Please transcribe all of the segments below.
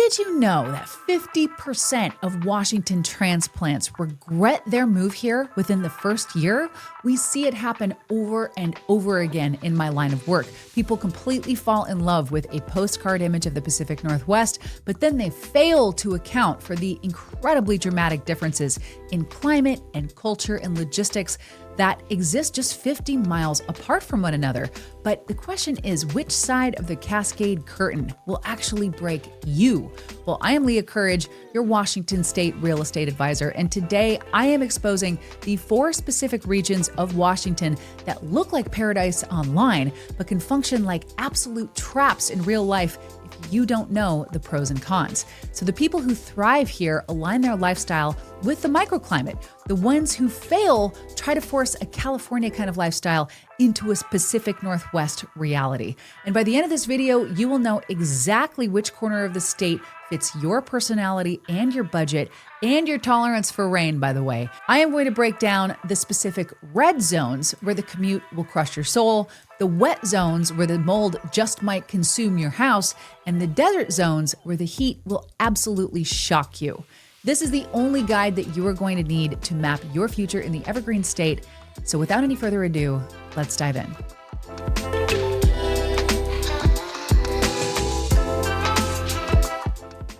Did you know that 50% of Washington transplants regret their move here within the first year? We see it happen over and over again in my line of work. People completely fall in love with a postcard image of the Pacific Northwest, but then they fail to account for the incredibly dramatic differences in climate and culture and logistics that exist just 50 miles apart from one another. But the question is, which side of the Cascade curtain will actually break you? Well, I am Leah Courage, your Washington State real estate advisor, and today I am exposing the 4 specific regions of Washington that look like paradise online, but can function like absolute traps in real life if you don't know the pros and cons. So the people who thrive here align their lifestyle with the microclimate. The ones who fail try to force a California kind of lifestyle into a Pacific Northwest reality. And by the end of this video, you will know exactly which corner of the state fits your personality and your budget and your tolerance for rain, by the way. I am going to break down the specific red zones where the commute will crush your soul, the wet zones where the mold just might consume your house, and the desert zones where the heat will absolutely shock you. This is the only guide that you are going to need to map your future in the Evergreen State. So without any further ado, let's dive in.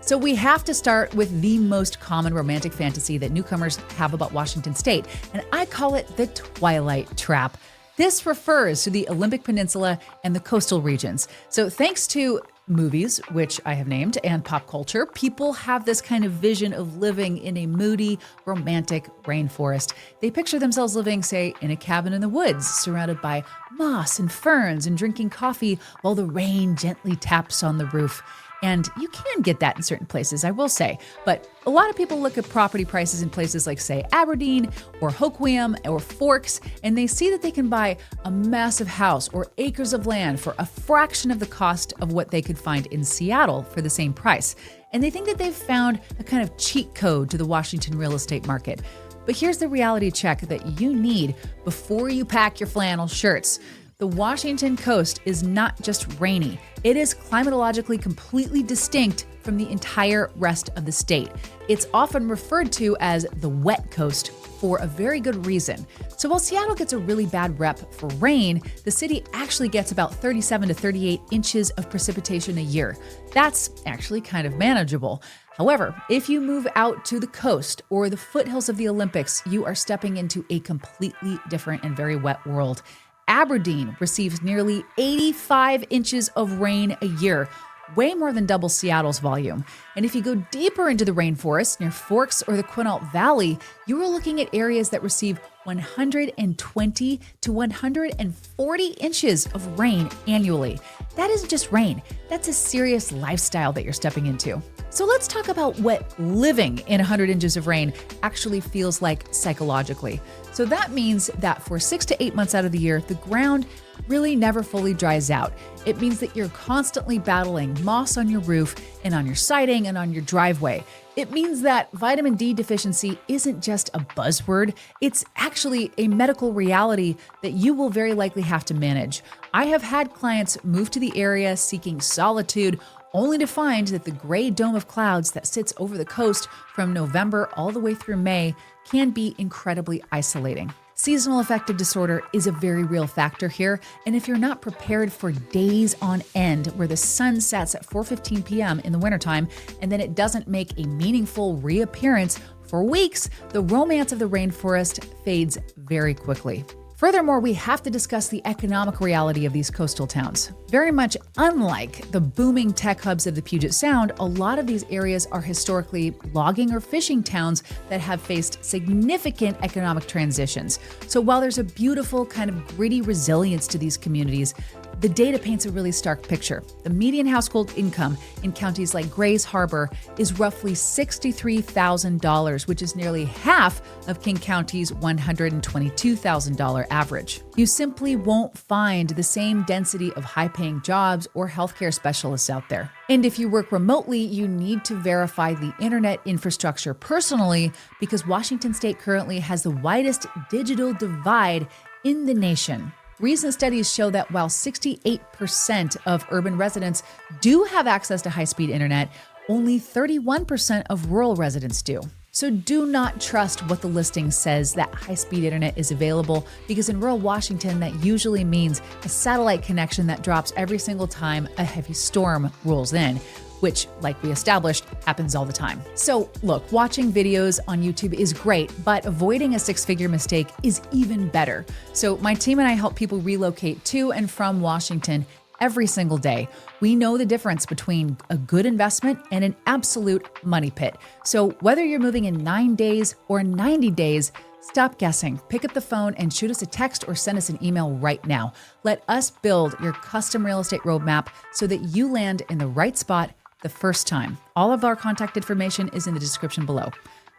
So we have to start with the most common romantic fantasy that newcomers have about Washington State, and I call it the Twilight trap. This refers to the Olympic Peninsula and the coastal regions. So thanks to movies, which I have named, and pop culture, people have this kind of vision of living in a moody, romantic rainforest. They picture themselves living, say, in a cabin in the woods, surrounded by moss and ferns and drinking coffee while the rain gently taps on the roof. And you can get that in certain places, I will say. But a lot of people look at property prices in places like, say, Aberdeen or Hoquiam or Forks, and they see that they can buy a massive house or acres of land for a fraction of the cost of what they could find in Seattle for the same price. And they think that they've found a kind of cheat code to the Washington real estate market. But here's the reality check that you need before you pack your flannel shirts. The Washington coast is not just rainy. It is climatologically completely distinct from the entire rest of the state. It's often referred to as the wet coast for a very good reason. So while Seattle gets a really bad rep for rain, the city actually gets about 37 to 38 inches of precipitation a year. That's actually kind of manageable. However, if you move out to the coast or the foothills of the Olympics, you are stepping into a completely different and very wet world. Aberdeen receives nearly 85 inches of rain a year, way more than double Seattle's volume. And if you go deeper into the rainforest near Forks or the Quinault Valley, you are looking at areas that receive 120 to 140 inches of rain annually. That isn't just rain, that's a serious lifestyle that you're stepping into. So let's talk about what living in 100 inches of rain actually feels like psychologically. So that means that for 6 to 8 months out of the year, the ground really never fully dries out. It means that you're constantly battling moss on your roof and on your siding and on your driveway. It means that vitamin D deficiency isn't just a buzzword, it's actually a medical reality that you will very likely have to manage. I have had clients move to the area seeking solitude, only to find that the gray dome of clouds that sits over the coast from November all the way through May can be incredibly isolating. Seasonal affective disorder is a very real factor here, and if you're not prepared for days on end where the sun sets at 4:15 p.m. in the wintertime and then it doesn't make a meaningful reappearance for weeks, the romance of the rainforest fades very quickly. Furthermore, we have to discuss the economic reality of these coastal towns. Very much unlike the booming tech hubs of the Puget Sound, a lot of these areas are historically logging or fishing towns that have faced significant economic transitions. So while there's a beautiful kind of gritty resilience to these communities, the data paints a really stark picture. The median household income in counties like Grays Harbor is roughly $63,000, which is nearly half of King County's $122,000 average. You simply won't find the same density of high-paying jobs or healthcare specialists out there. And if you work remotely, you need to verify the internet infrastructure personally because Washington State currently has the widest digital divide in the nation. Recent studies show that while 68% of urban residents do have access to high-speed internet, Only 31% of rural residents do. So do not trust what the listing says that high-speed internet is available, because in rural Washington, that usually means a satellite connection that drops every single time a heavy storm rolls in, which, like we established, happens all the time. So look, watching videos on YouTube is great, but avoiding a six-figure mistake is even better. So my team and I help people relocate to and from Washington every single day. We know the difference between a good investment and an absolute money pit. So whether you're moving in 9 days or 90 days, stop guessing. Pick up the phone and shoot us a text or send us an email right now. Let us build your custom real estate roadmap so that you land in the right spot the first time. All of our contact information is in the description below.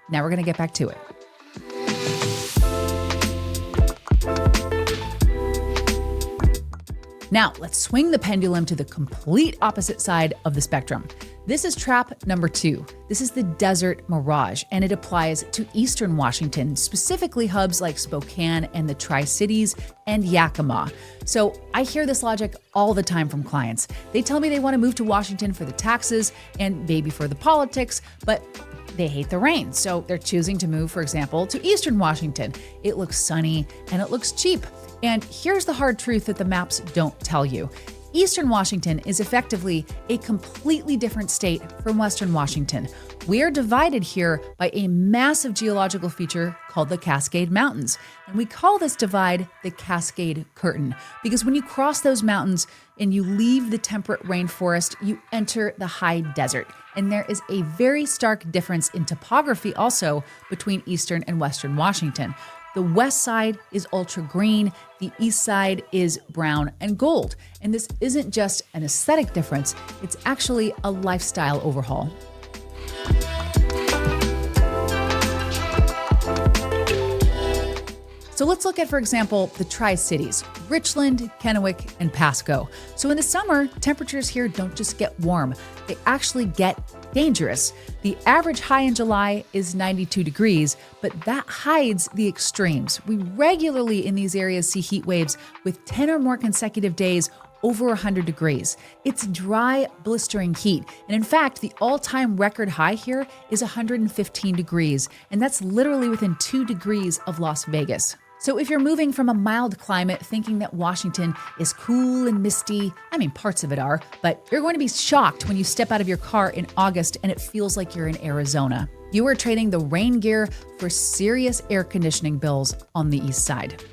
Now we're going to get back to it. Now, let's swing the pendulum to the complete opposite side of the spectrum. This is trap number 2. This is the Desert Mirage, and it applies to Eastern Washington, specifically hubs like Spokane and the Tri-Cities and Yakima. So I hear this logic all the time from clients. They tell me they want to move to Washington for the taxes and maybe for the politics, but they hate the rain. So they're choosing to move, for example, to Eastern Washington. It looks sunny and it looks cheap. And here's the hard truth that the maps don't tell you. Eastern Washington is effectively a completely different state from Western Washington. We're divided here by a massive geological feature called the Cascade Mountains. And we call this divide the Cascade Curtain, because when you cross those mountains and you leave the temperate rainforest, you enter the high desert. And there is a very stark difference in topography also between Eastern and Western Washington. The west side is ultra green, the east side is brown and gold. And this isn't just an aesthetic difference, it's actually a lifestyle overhaul. So let's look at, for example, the Tri-Cities, Richland, Kennewick, and Pasco. So in the summer, temperatures here don't just get warm, they actually get dangerous. The average high in July is 92 degrees, but that hides the extremes. We regularly in these areas see heat waves with 10 or more consecutive days over 100 degrees. It's dry, blistering heat. And in fact, the all-time record high here is 115 degrees, and that's literally within 2 degrees of Las Vegas. So if you're moving from a mild climate thinking that Washington is cool and misty, I mean, parts of it are, but you're going to be shocked when you step out of your car in August and it feels like you're in Arizona. You are trading the rain gear for serious air conditioning bills on the east side.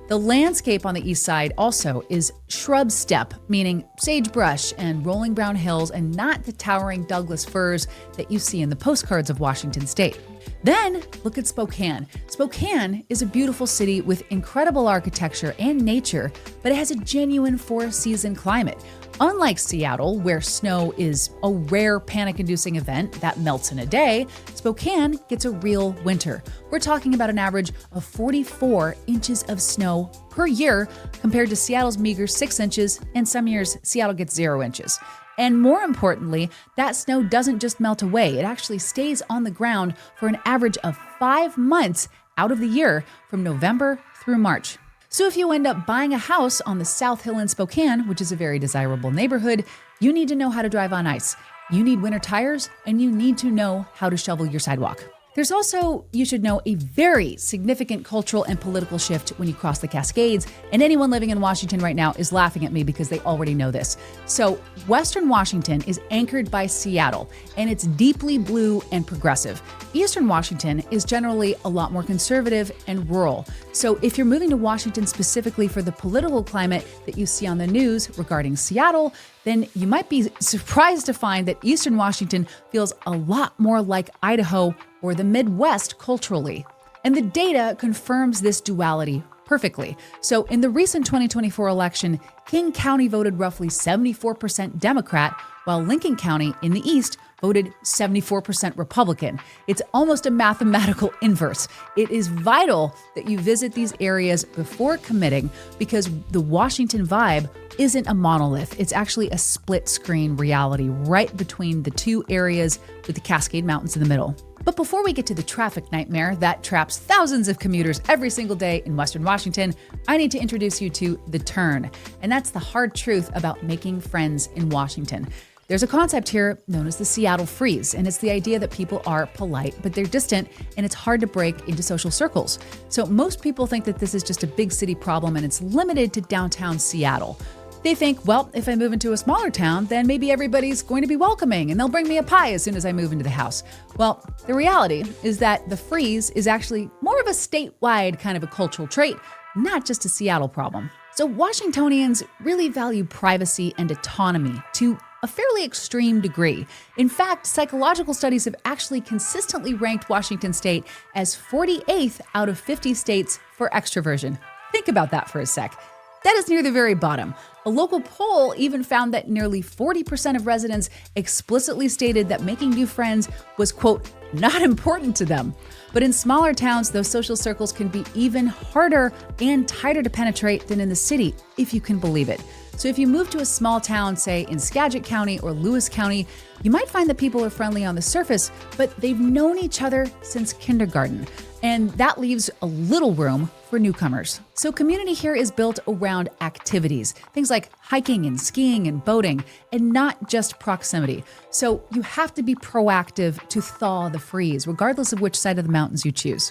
The landscape on the east side also is shrub steppe, meaning sagebrush and rolling brown hills, and not the towering Douglas firs that you see in the postcards of Washington State. Then look at Spokane. Spokane is a beautiful city with incredible architecture and nature, but it has a genuine four-season climate. Unlike Seattle, where snow is a rare panic-inducing event that melts in a day, Spokane gets a real winter. We're talking about an average of 44 inches of snow per year compared to Seattle's meager 6 inches, and some years Seattle gets 0 inches. And more importantly, that snow doesn't just melt away, it actually stays on the ground for an average of 5 months out of the year, from November through March. So if you end up buying a house on the South Hill in Spokane, which is a very desirable neighborhood, you need to know how to drive on ice. You need winter tires, and you need to know how to shovel your sidewalk. There's also, you should know, a very significant cultural and political shift when you cross the Cascades, and anyone living in Washington right now is laughing at me because they already know this. So Western Washington is anchored by Seattle, and it's deeply blue and progressive. Eastern Washington is generally a lot more conservative and rural. So if you're moving to Washington specifically for the political climate that you see on the news regarding Seattle, then you might be surprised to find that Eastern Washington feels a lot more like Idaho or the Midwest culturally. And the data confirms this duality perfectly. So in the recent 2024 election, King County voted roughly 74% Democrat, while Lincoln County in the East voted 74% Republican. It's almost a mathematical inverse. It is vital that you visit these areas before committing, because the Washington vibe isn't a monolith. It's actually a split screen reality right between the two areas with the Cascade Mountains in the middle. But before we get to the traffic nightmare that traps thousands of commuters every single day in Western Washington, I need to introduce you to The Turn. And that's the hard truth about making friends in Washington. There's a concept here known as the Seattle freeze, and it's the idea that people are polite, but they're distant, and it's hard to break into social circles. So most people think that this is just a big city problem and it's limited to downtown Seattle. They think, well, if I move into a smaller town, then maybe everybody's going to be welcoming and they'll bring me a pie as soon as I move into the house. Well, the reality is that the freeze is actually more of a statewide kind of a cultural trait, not just a Seattle problem. So Washingtonians really value privacy and autonomy to a fairly extreme degree. In fact, psychological studies have actually consistently ranked Washington state as 48th out of 50 states for extroversion. Think about that for a sec. That is near the very bottom. A local poll even found that nearly 40% of residents explicitly stated that making new friends was, quote, not important to them. But in smaller towns, those social circles can be even harder and tighter to penetrate than in the city, if you can believe it. So if you move to a small town, say in Skagit County or Lewis County, you might find that people are friendly on the surface, but they've known each other since kindergarten. And that leaves a little room for newcomers. So community here is built around activities, things like hiking and skiing and boating, and not just proximity. So you have to be proactive to thaw the freeze, regardless of which side of the mountains you choose.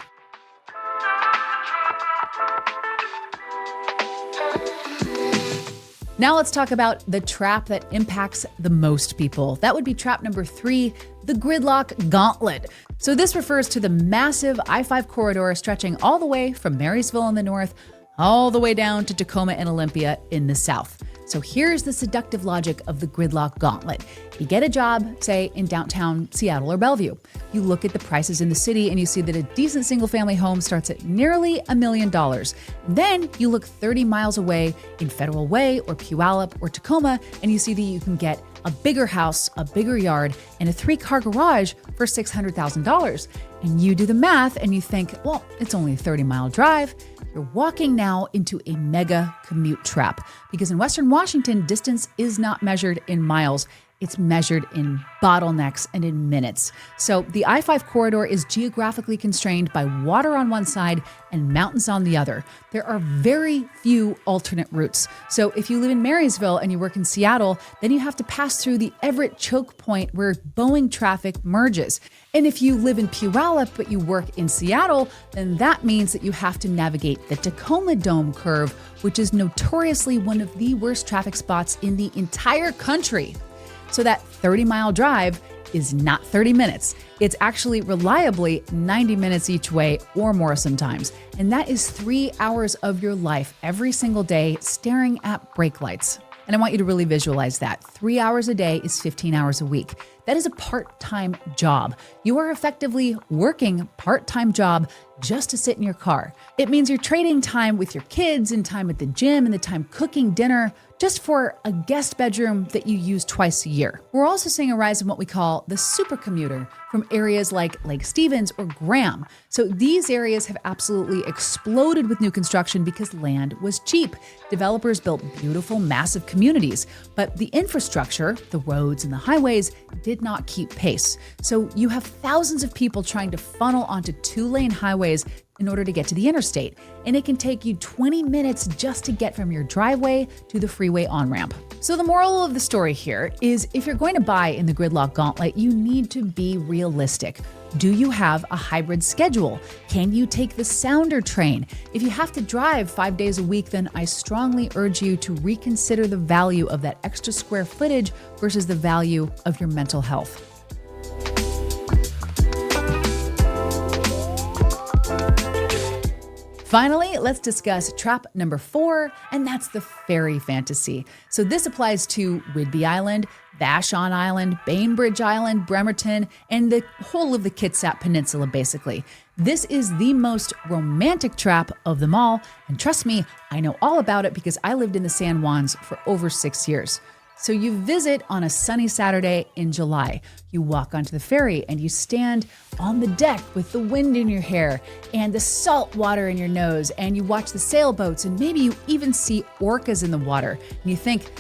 Now let's talk about the trap that impacts the most people. That would be trap number 3, the Gridlock Gauntlet. So this refers to the massive I-5 corridor stretching all the way from Marysville in the north, all the way down to Tacoma and Olympia in the south. So here's the seductive logic of the Gridlock Gauntlet. You get a job, say in downtown Seattle or Bellevue. You look at the prices in the city and you see that a decent single-family home starts at nearly $1 million. Then you look 30 miles away in Federal Way or Puyallup or Tacoma and you see that you can get a bigger house, a bigger yard, and a 3-car garage for $600,000. And you do the math and you think, well, it's only a 30-mile drive. You're walking now into a mega commute trap because in Western Washington, distance is not measured in miles. It's measured in bottlenecks and in minutes. So the I-5 corridor is geographically constrained by water on one side and mountains on the other. There are very few alternate routes. So if you live in Marysville and you work in Seattle, then you have to pass through the Everett choke point where Boeing traffic merges. And if you live in Puyallup but you work in Seattle, then that means that you have to navigate the Tacoma Dome curve, which is notoriously one of the worst traffic spots in the entire country. So that 30-mile drive is not 30 minutes. It's actually reliably 90 minutes each way or more sometimes. And that is 3 hours of your life every single day staring at brake lights. And I want you to really visualize that. 3 hours a day is 15 hours a week. That is a part-time job. You are effectively working part-time job just to sit in your car. It means you're trading time with your kids and time at the gym and the time cooking dinner just for a guest bedroom that you use twice a year. We're also seeing a rise in what we call the super commuter from areas like Lake Stevens or Graham. So these areas have absolutely exploded with new construction because land was cheap. Developers built beautiful, massive communities, but the infrastructure, the roads and the highways, did not keep pace. So you have thousands of people trying to funnel onto 2-lane highways in order to get to the interstate. And it can take you 20 minutes just to get from your driveway to the freeway on-ramp. So the moral of the story here is if you're going to buy in the Gridlock Gauntlet, you need to be realistic. Do you have a hybrid schedule? Can you take the Sounder train? If you have to drive 5 days a week, then I strongly urge you to reconsider the value of that extra square footage versus the value of your mental health. Finally, let's discuss trap number 4, and that's the ferry fantasy. So this applies to Whidbey Island, Vashon Island, Bainbridge Island, Bremerton, and the whole of the Kitsap Peninsula, basically. This is the most romantic trap of them all, and trust me, I know all about it because I lived in the San Juans for over 6 years. So you visit on a sunny Saturday in July. You walk onto the ferry and you stand on the deck with the wind in your hair and the salt water in your nose, and you watch the sailboats, and maybe you even see orcas in the water. And you think,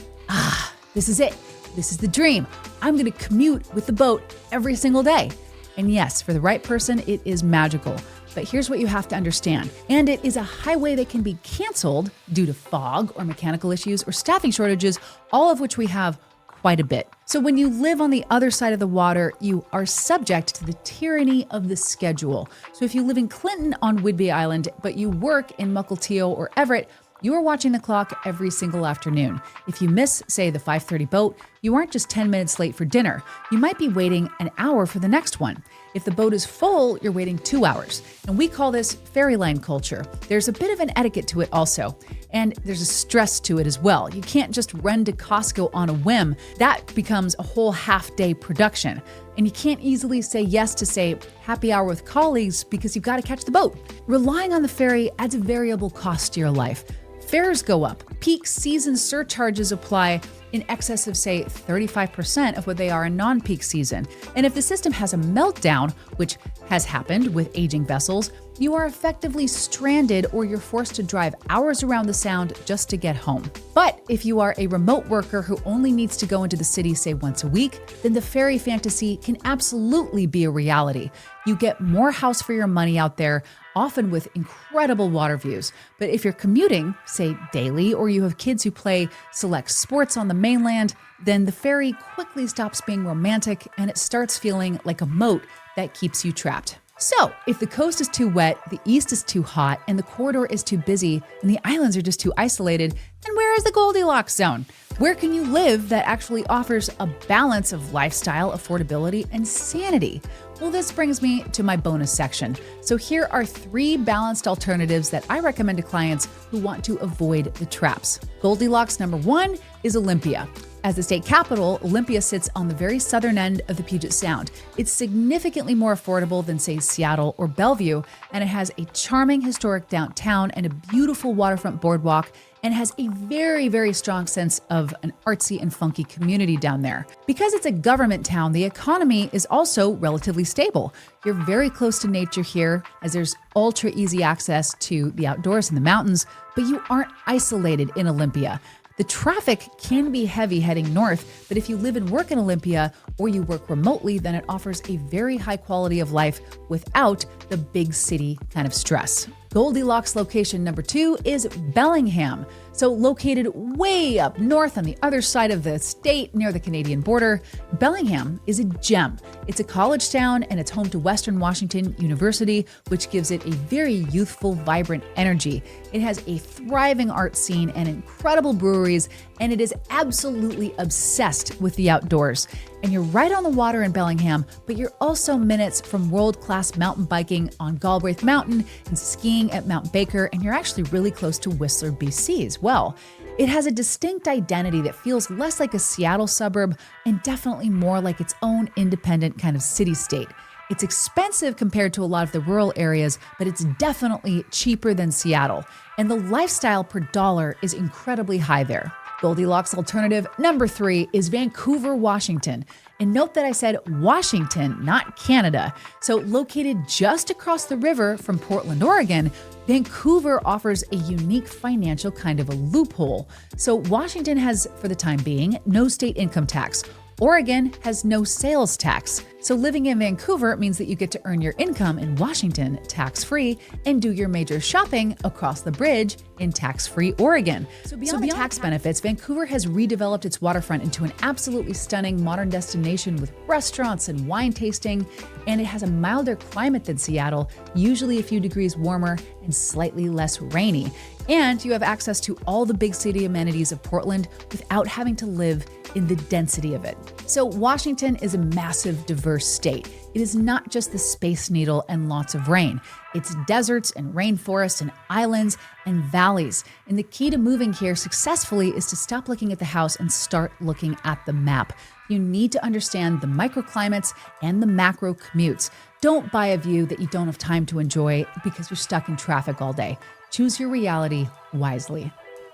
this is it. This is the dream. I'm going to commute with the boat every single day. And yes, for the right person, it is magical. But here's what you have to understand. And it is a highway that can be canceled due to fog or mechanical issues or staffing shortages, all of which we have quite a bit. So when you live on the other side of the water, you are subject to the tyranny of the schedule. So if you live in Clinton on Whidbey Island, but you work in Mukilteo or Everett, you are watching the clock every single afternoon. If you miss, say, the 5:30 boat, you aren't just 10 minutes late for dinner. You might be waiting an hour for the next one. If the boat is full, you're waiting 2 hours. And we call this ferry line culture. There's a bit of an etiquette to it also. And there's a stress to it as well. You can't just run to Costco on a whim. That becomes a whole half-day production. And you can't easily say yes to, say, happy hour with colleagues because you've got to catch the boat. Relying on the ferry adds a variable cost to your life. Fares go up. Peak season surcharges apply in excess of, say, 35% of what they are in non-peak season. And if the system has a meltdown, which has happened with aging vessels, you are effectively stranded or you're forced to drive hours around the sound just to get home. But if you are a remote worker who only needs to go into the city, say, once a week, then the ferry fantasy can absolutely be a reality. You get more house for your money out there, often with incredible water views. But if you're commuting, say daily, or you have kids who play select sports on the mainland, then the ferry quickly stops being romantic and it starts feeling like a moat that keeps you trapped. So, if the coast is too wet, the east is too hot, and the corridor is too busy, and the islands are just too isolated, then where is the Goldilocks zone? Where can you live that actually offers a balance of lifestyle, affordability, and sanity? Well, this brings me to my bonus section. So here are 3 balanced alternatives that I recommend to clients who want to avoid the traps. Goldilocks number 1 is Olympia. As the state capital, Olympia sits on the very southern end of the Puget Sound. It's significantly more affordable than, say, Seattle or Bellevue, and it has a charming historic downtown and a beautiful waterfront boardwalk, and has a very, very strong sense of an artsy and funky community down there. Because it's a government town, the economy is also relatively stable. You're very close to nature here, as there's ultra easy access to the outdoors and the mountains, but you aren't isolated in Olympia. The traffic can be heavy heading north, but if you live and work in Olympia or you work remotely, then it offers a very high quality of life without the big city kind of stress. Goldilocks location number 2 is Bellingham. So located way up north on the other side of the state near the Canadian border, Bellingham is a gem. It's a college town and it's home to Western Washington University, which gives it a very youthful, vibrant energy. It has a thriving art scene and incredible breweries, and it is absolutely obsessed with the outdoors. And you're right on the water in Bellingham, but you're also minutes from world-class mountain biking on Galbraith Mountain and skiing at Mount Baker, and you're actually really close to Whistler, BC as well. It has a distinct identity that feels less like a Seattle suburb and definitely more like its own independent kind of city-state. It's expensive compared to a lot of the rural areas, but it's definitely cheaper than Seattle. And the lifestyle per dollar is incredibly high there. Goldilocks alternative number 3 is Vancouver, Washington. And note that I said Washington, not Canada. So located just across the river from Portland, Oregon, Vancouver offers a unique financial kind of a loophole. So Washington has, for the time being, no state income tax. Oregon has no sales tax. So living in Vancouver means that you get to earn your income in Washington tax-free and do your major shopping across the bridge in tax-free Oregon. So beyond tax benefits, Vancouver has redeveloped its waterfront into an absolutely stunning modern destination with restaurants and wine tasting, and it has a milder climate than Seattle, usually a few degrees warmer and slightly less rainy. And you have access to all the big city amenities of Portland without having to live in the density of it. So Washington is a massive, diverse state. It is not just the Space Needle and lots of rain. It's deserts and rainforests and islands and valleys. And the key to moving here successfully is to stop looking at the house and start looking at the map. You need to understand the microclimates and the macro commutes. Don't buy a view that you don't have time to enjoy because you're stuck in traffic all day. Choose your reality wisely.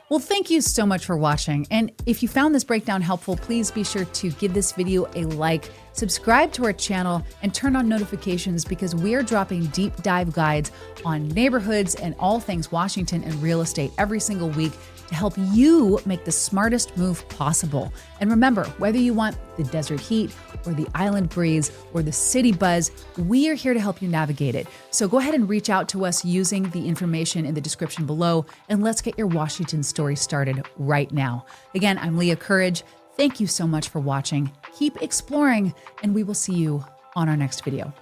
Well, thank you so much for watching. And if you found this breakdown helpful, please be sure to give this video a like, subscribe to our channel, and turn on notifications because we're dropping deep dive guides on neighborhoods and all things Washington and real estate every single week to help you make the smartest move possible. And remember, whether you want the desert heat or the island breeze or the city buzz, we are here to help you navigate it. So go ahead and reach out to us using the information in the description below, and let's get your Washington story started right now. Again, I'm Leah Courage. Thank you so much for watching. Keep exploring, and we will see you on our next video.